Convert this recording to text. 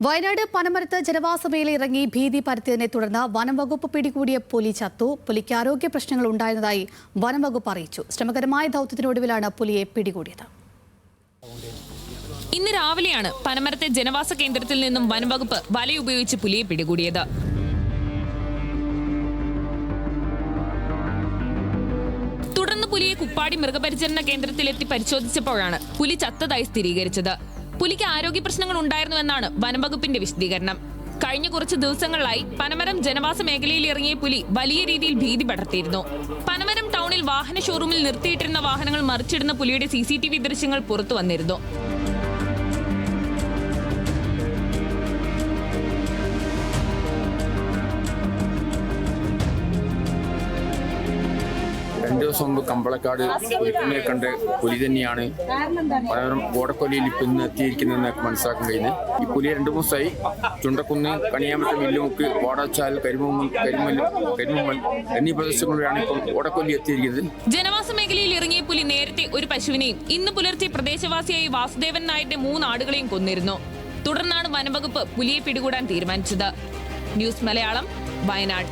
വയനാട് പനമരത്ത് ജനവാസമേഖല ഇറങ്ങി ഭീതി പരത്തിയതിനെ തുടർന്ന് വനംവകുപ്പ് പിടികൂടിയ പുലി ചത്തു. പുലിക്ക് ആരോഗ്യ പ്രശ്നങ്ങൾ ഉണ്ടായിരുന്നതായി വനംവകുപ്പ് അറിയിച്ചു. ശ്രമകരമായ ദൌത്യത്തിനൊടുവിലാണ് പുലിയെ പിടികൂടിയത്. ഇന്ന് രാവിലെയാണ് പനമരത്തെ ജനവാസ കേന്ദ്രത്തിൽ നിന്നും വനംവകുപ്പ് വലയുപയോഗിച്ച് പുലിയെ പിടികൂടിയത്. തുടർന്ന് പുലിയെ കുപ്പാടി മൃഗപരിചരണ കേന്ദ്രത്തിലെത്തി പരിശോധിച്ചപ്പോഴാണ് പുലി ചത്തതായി സ്ഥിരീകരിച്ചത്. പുലിക്ക് ആരോഗ്യ പ്രശ്നങ്ങൾ ഉണ്ടായിരുന്നുവെന്നാണ് വനംവകുപ്പിന്റെ വിശദീകരണം. കഴിഞ്ഞ കുറച്ച് ദിവസങ്ങളിലായി പനമരം ജനവാസ മേഖലയിൽ ഇറങ്ങിയ പുലി വലിയ രീതിയിൽ ഭീതി പടർത്തിയിരുന്നു. പനമരം ടൗണിൽ വാഹന ഷോറൂമിൽ നിർത്തിയിട്ടിരുന്ന വാഹനങ്ങൾ മറിച്ചിടുന്ന പുലിയുടെ CCTV ദൃശ്യങ്ങൾ പുറത്തു വന്നിരുന്നു. രണ്ടു ദിവസം മുമ്പ് കമ്പളക്കാട് പുലിക്കുന്നിനെ കണ്ട് പുലി തന്നെയാണ് പനമരം ഓടക്കൊല്ലിയിൽ ഇപ്പം ഇന്ന് എത്തിയിരിക്കുന്നതെന്ന് മനസ്സിലാക്കാൻ കഴിയുന്നത്. ഈ പുലി 2 ദിവസമായി ചുണ്ടക്കുന്ന്, കണിയാമറ്റ, വില്ലുമുക്ക്, വാടാച്ചാൽ, കരിമുമ്മൽ എന്നീ പ്രദേശങ്ങളിലാണ് ഇപ്പം ഓടക്കൊല്ലി എത്തിയിരിക്കുന്നത്. ജനവാസ മേഖലയിൽ ഇറങ്ങിയ പുലി നേരത്തെ ഒരു പശുവിനെയും ഇന്ന് പുലർച്ചെ പ്രദേശവാസിയായി വാസുദേവൻ നായരുടെ 3 ആടുകളെയും കൊന്നിരുന്നു. തുടർന്നാണ് വനംവകുപ്പ് പുലിയെ പിടികൂടാൻ തീരുമാനിച്ചത്. ന്യൂസ് മലയാളം, വയനാട്.